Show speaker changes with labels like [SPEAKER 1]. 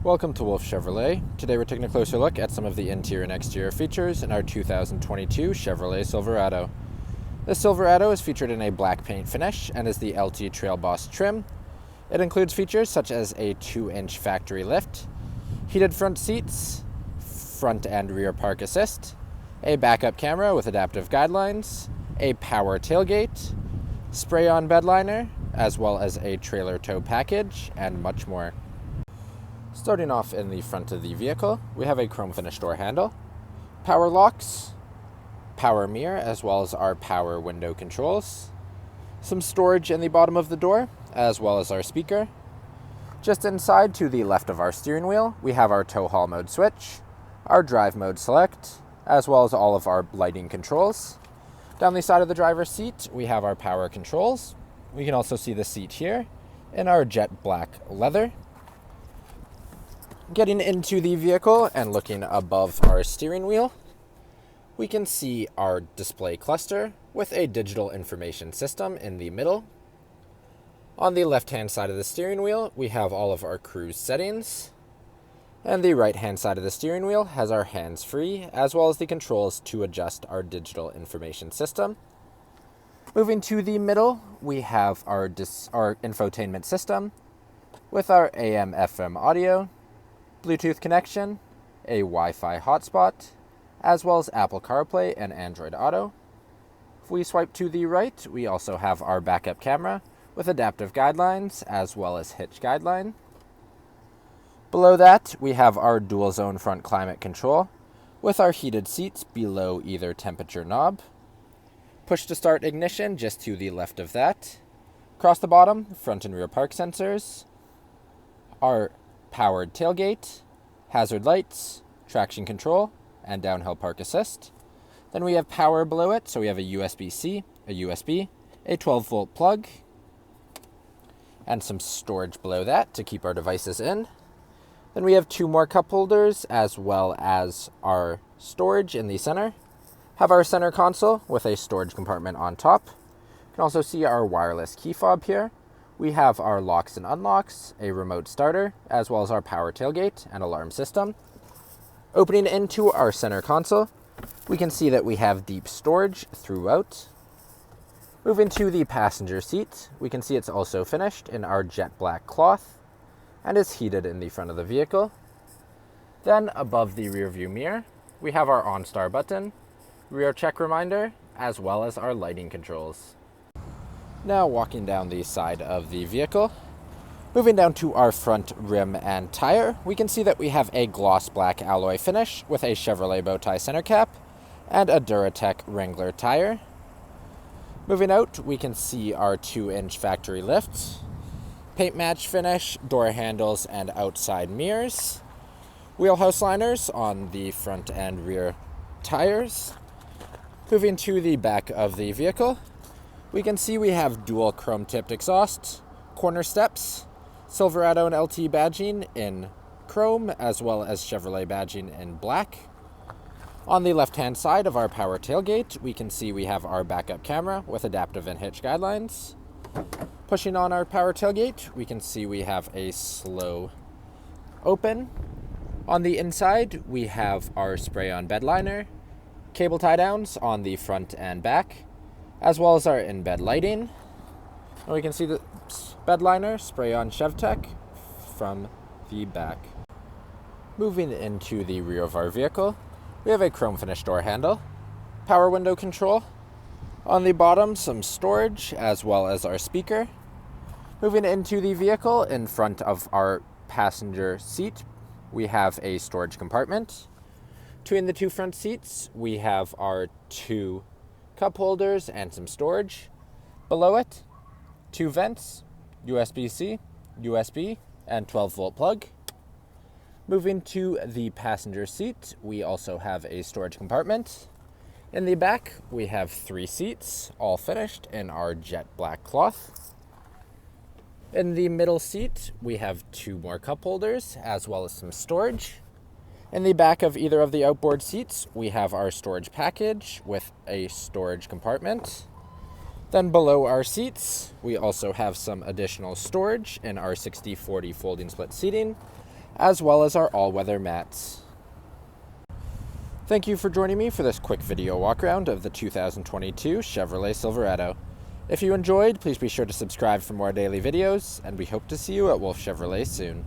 [SPEAKER 1] Welcome to Wolfe Chevrolet. Today we're taking a closer look at some of the interior and exterior features in our 2022 Chevrolet Silverado. The Silverado is featured in a black paint finish and is the LT Trail Boss trim. It includes features such as a 2-inch factory lift, heated front seats, front and rear park assist, a backup camera with adaptive guidelines, a power tailgate, spray-on bed liner, as well as a trailer tow package, and much more. Starting off in the front of the vehicle, we have a chrome finish door handle, power locks, power mirror, as well as our power window controls, some storage in the bottom of the door, as well as our speaker. Just inside to the left of our steering wheel, we have our tow haul mode switch, our drive mode select, as well as all of our lighting controls. Down the side of the driver's seat, we have our power controls. We can also see the seat here in our jet black leather. Getting into the vehicle and looking above our steering wheel, we can see our display cluster with a digital information system in the middle. On the left-hand side of the steering wheel, we have all of our cruise settings. And the right-hand side of the steering wheel has our hands-free, as well as the controls to adjust our digital information system. Moving to the middle, we have our infotainment system with our AM/FM audio, Bluetooth connection, a Wi-Fi hotspot, as well as Apple CarPlay and Android Auto. If we swipe to the right, we also have our backup camera with adaptive guidelines as well as hitch guideline. Below that, we have our dual zone front climate control with our heated seats below either temperature knob. Push to start ignition just to the left of that. Across the bottom, front and rear park sensors, our powered tailgate, hazard lights, traction control, and downhill park assist. Then we have power below it, so we have a USB-C, a USB, a 12-volt plug, and some storage below that to keep our devices in. Then we have two more cup holders, as well as our storage in the center. Have our center console with a storage compartment on top. You can also see our wireless key fob here. We have our locks and unlocks, a remote starter, as well as our power tailgate and alarm system. Opening into our center console, we can see that we have deep storage throughout. Moving to the passenger seat, we can see it's also finished in our jet black cloth and is heated in the front of the vehicle. Then above the rear view mirror, we have our OnStar button, rear check reminder, as well as our lighting controls. Now walking down the side of the vehicle, moving down to our front rim and tire, we can see that we have a gloss black alloy finish with a Chevrolet bow tie center cap and a Duratec Wrangler tire. Moving out, we can see our 2-inch factory lift, paint match finish, door handles, and outside mirrors, wheelhouse liners on the front and rear tires. Moving to the back of the vehicle, we can see we have dual chrome-tipped exhaust, corner steps, Silverado and LT badging in chrome, as well as Chevrolet badging in black. On the left-hand side of our power tailgate, we can see we have our backup camera with adaptive and hitch guidelines. Pushing on our power tailgate, we can see we have a slow open. On the inside, we have our spray-on bed liner, cable tie-downs on the front and back, as well as our in-bed lighting. And we can see the bed liner spray-on ChevTech from the back. Moving into the rear of our vehicle, we have a chrome finish door handle, power window control. On the bottom, some storage, as well as our speaker. Moving into the vehicle, in front of our passenger seat, we have a storage compartment. Between the two front seats, we have our two cup holders and some storage. Below it, two vents, USB-C, USB, and 12-volt plug. Moving to the passenger seat, we also have a storage compartment. In the back, we have 3 seats, all finished in our jet black cloth. In the middle seat, we have 2 more cup holders, as well as some storage. In the back of either of the outboard seats, we have our storage package with a storage compartment. Then below our seats, we also have some additional storage in our 60/40 folding split seating, as well as our all-weather mats. Thank you for joining me for this quick video walkaround of the 2022 Chevrolet Silverado. If you enjoyed, please be sure to subscribe for more daily videos, and we hope to see you at Wolfe Chevrolet soon.